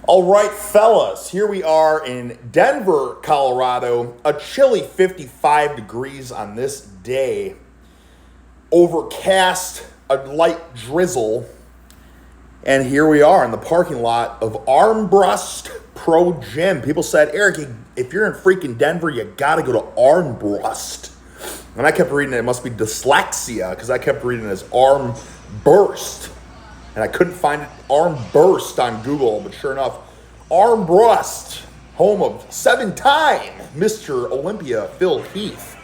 All right, fellas, here we are in Denver, Colorado. A chilly 55 degrees on this day. Overcast, a light drizzle. And here we are in the parking lot of Armbrust Pro Gym. People said, Eric, if you're in freaking Denver, you got to go to Armbrust. And I kept reading it must be dyslexia because I kept reading it as Armburst. And I couldn't find it, Armburst on Google, but sure enough, Armbrust, home of seven-time Mr. Olympia Phil Heath.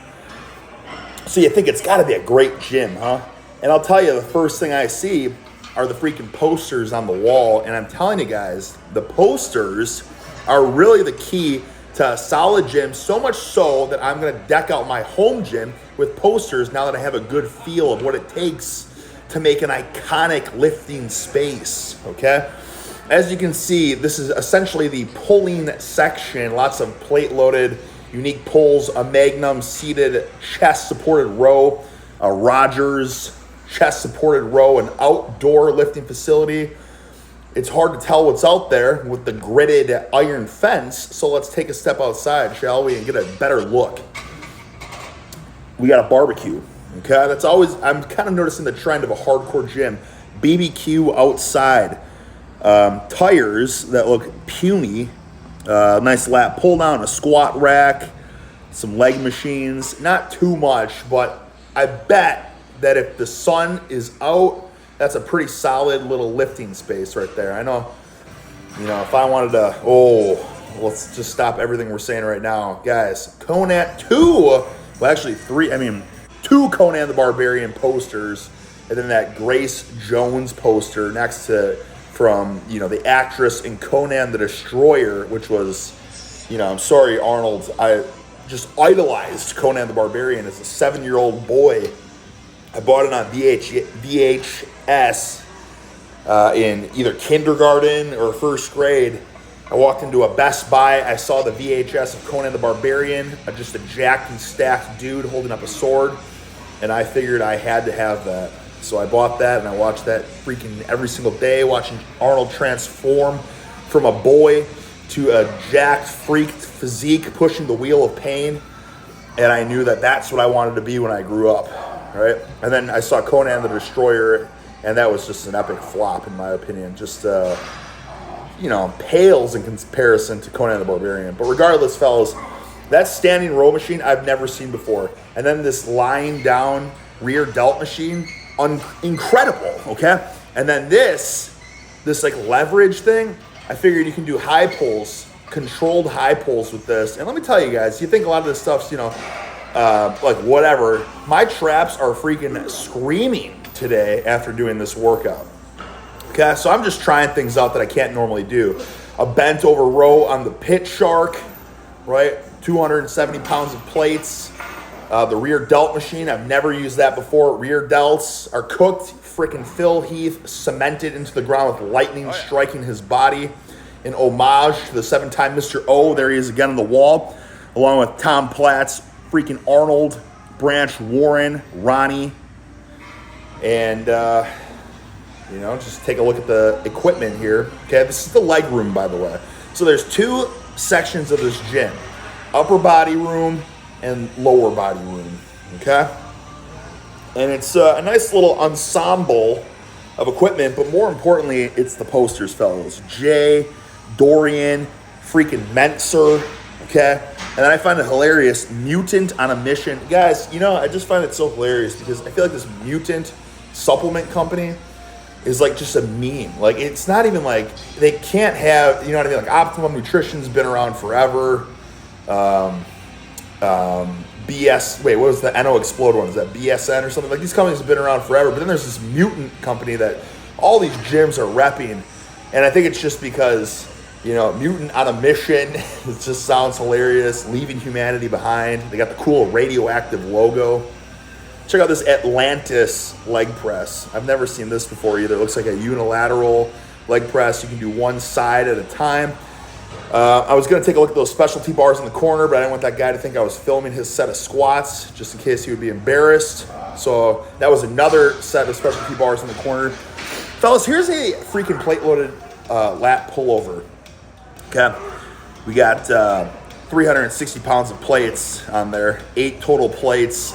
So you think it's got to be a great gym, huh? And I'll tell you, the first thing I see are the freaking posters on the wall. And I'm telling you guys, the posters are really the key to a solid gym, so much so that I'm going to deck out my home gym with posters now that I have a good feel of what it takes to make an iconic lifting space, okay? As you can see, this is essentially the pulling section. Lots of plate-loaded, unique pulls, a Magnum seated chest-supported row, a Rogers chest-supported row, an outdoor lifting facility. It's hard to tell what's out there with the gridded iron fence, so let's take a step outside, shall we, and get a better look. We got a barbecue. Okay, that's always, I'm kind of noticing the trend of a hardcore gym. BBQ outside. Tires that look puny. Nice lat pull down, a squat rack, some leg machines. Not too much, but I bet that if the sun is out, that's a pretty solid little lifting space right there. I know, if I wanted to, let's just stop everything we're saying right now. Guys, Conan 2, two Conan the Barbarian posters, and then that Grace Jones poster next to from the actress in Conan the Destroyer, which was, I'm sorry, Arnold, I just idolized Conan the Barbarian as a 7-year-old boy. I bought it on VHS in either kindergarten or first grade. I walked into a Best Buy. I saw the VHS of Conan the Barbarian, just a jacked and stacked dude holding up a sword. And I figured I had to have that. So I bought that and I watched that freaking every single day, watching Arnold transform from a boy to a jacked, freaked physique, pushing the wheel of pain. And I knew that that's what I wanted to be when I grew up, right? And then I saw Conan the Destroyer, and that was just an epic flop, in my opinion. Just, pales in comparison to Conan the Barbarian. But regardless, fellas, that standing row machine I've never seen before. And then this lying down rear delt machine, incredible, okay? And then this like leverage thing, I figured you can do high pulls, controlled high pulls with this. And let me tell you guys, you think a lot of this stuff's, like whatever. My traps are freaking screaming today after doing this workout. Okay, so I'm just trying things out that I can't normally do. A bent over row on the pit shark, right? 270 pounds of plates. The rear delt machine, I've never used that before. Rear delts are cooked. Freaking Phil Heath cemented into the ground with lightning striking his body in homage to the 7-time Mr. O. There he is again on the wall, along with Tom Platz, freaking Arnold, Branch Warren, Ronnie. And, just take a look at the equipment here. Okay, this is the leg room, by the way. So there's two sections of this gym. Upper body room and lower body room, okay? And it's a nice little ensemble of equipment, but more importantly, it's the posters, fellas. Jay, Dorian, freaking Mentzer, okay? And then I find it hilarious, Mutant on a Mission. Guys, I just find it so hilarious because I feel like this Mutant supplement company is like just a meme. Like, it's not even like, they can't have, like Optimum Nutrition's been around forever. What was the NO Explode one? Is that BSN or something? Like, these companies have been around forever, but then there's this Mutant company that all these gyms are repping, and I think it's just because, Mutant on a Mission, it just sounds hilarious, leaving humanity behind. They got the cool radioactive logo. Check out this Atlantis leg press. I've never seen this before either. It looks like a unilateral leg press. You can do one side at a time. I was going to take a look at those specialty bars in the corner, but I didn't want that guy to think I was filming his set of squats, just in case he would be embarrassed. So that was another set of specialty bars in the corner. Fellas, here's a freaking plate-loaded lat pullover. Okay. We got 360 pounds of plates on there, 8 total plates.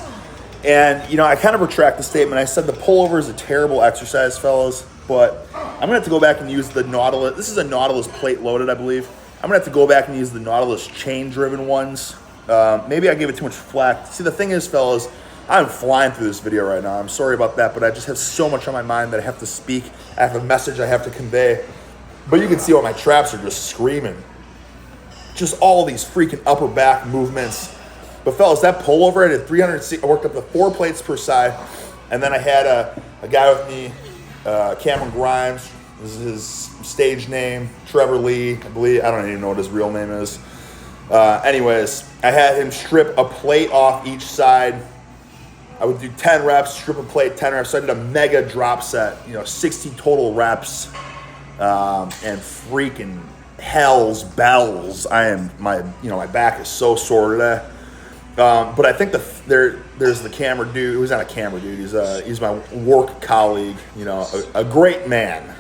And, you know, I kind of retract the statement. I said the pullover is a terrible exercise, fellas, but I'm going to have to go back and use the Nautilus. This is a Nautilus plate loaded, I believe. I'm going to have to go back and use the Nautilus chain-driven ones. Maybe I gave it too much flack. See, the thing is, fellas, I'm flying through this video right now. I'm sorry about that, but I just have so much on my mind that I have to speak. I have a message I have to convey. But you can see what my traps are just screaming. Just all of these freaking upper back movements. But fellas, that pullover, I did 360. I worked up to 4 plates per side. And then I had a guy with me, Cameron Grimes. This is his stage name, Trevor Lee, I believe. I don't even know what his real name is. Anyways, I had him strip a plate off each side. I would do 10 reps, strip a plate, 10 reps. So I did a mega drop set, 60 total reps. And freaking hell's bells. My back is so sore today. But I think there's the camera dude. He's not a camera dude. He's my work colleague. A great man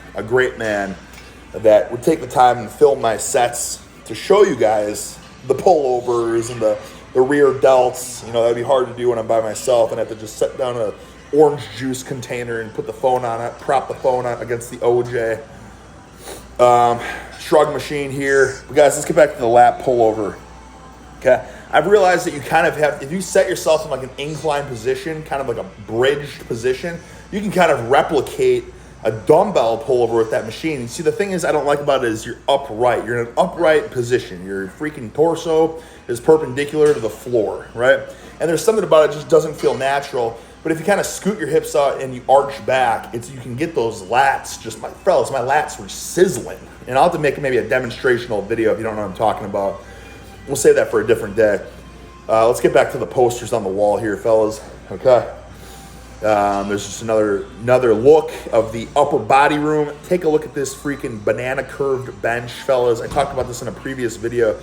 that would take the time and film my sets to show you guys the pullovers and the rear delts. That'd be hard to do when I'm by myself and I have to just set down an orange juice container and put the phone on it, prop the phone on against the OJ. Shrug machine here. But guys, let's get back to the lat pullover. Okay. I've realized that you kind of have, if you set yourself in like an inclined position, kind of like a bridged position, you can kind of replicate a dumbbell pullover with that machine. And see, the thing is I don't like about it is you're upright. You're in an upright position. Your freaking torso is perpendicular to the floor, right? And there's something about it just doesn't feel natural. But if you kind of scoot your hips out and you arch back, you can get those lats. Just my lats were sizzling. And I'll have to make maybe a demonstrational video if you don't know what I'm talking about. We'll save that for a different day. Let's get back to the posters on the wall here, fellas. Okay. There's just another look of the upper body room. Take a look at this freaking banana curved bench, fellas. I talked about this in a previous video.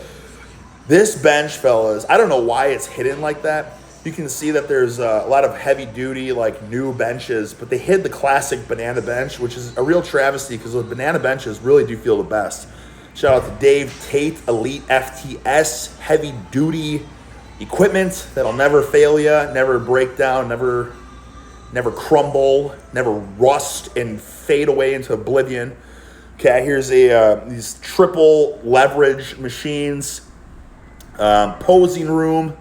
This bench, fellas, I don't know why it's hidden like that. You can see that there's a lot of heavy duty, like new benches, but they hid the classic banana bench, which is a real travesty because those banana benches really do feel the best. Shout out to Dave Tate, Elite FTS, heavy duty equipment that'll never fail you, never break down, never crumble, never rust and fade away into oblivion. Okay, here's these triple leverage machines, posing room,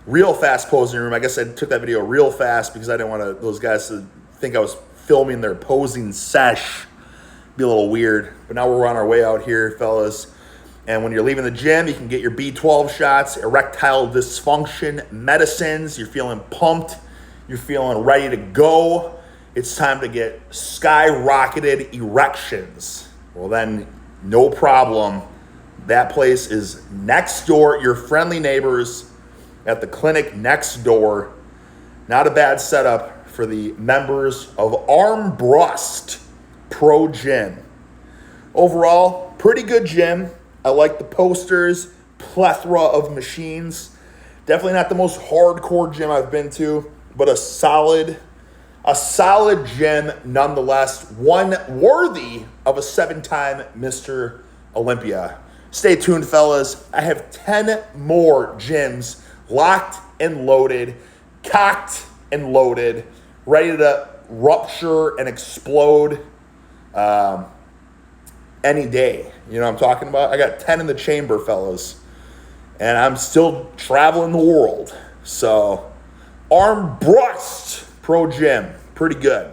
real fast posing room. I guess I took that video real fast because I didn't want those guys to think I was filming their posing sesh. Be a little weird, but now we're on our way out here, fellas. And when you're leaving the gym, you can get your B12 shots, erectile dysfunction medicines. You're feeling pumped. You're feeling ready to go. It's time to get skyrocketed erections. Well, then, no problem. That place is next door. Your friendly neighbors at the clinic next door. Not a bad setup for the members of Armbrust Pro Gym. Overall, pretty good gym. I like the posters, plethora of machines. Definitely not the most hardcore gym I've been to, but a solid gym nonetheless. One worthy of a 7-time Mr. Olympia. Stay tuned, fellas. I have 10 more gyms locked and loaded, cocked and loaded, ready to rupture and explode any day. You know what I'm talking about? I got 10 in the chamber, fellas. And I'm still traveling the world. So, Armbrust Pro Gym. Pretty good.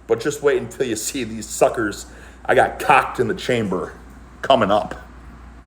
But just wait until you see these suckers I got cocked in the chamber coming up.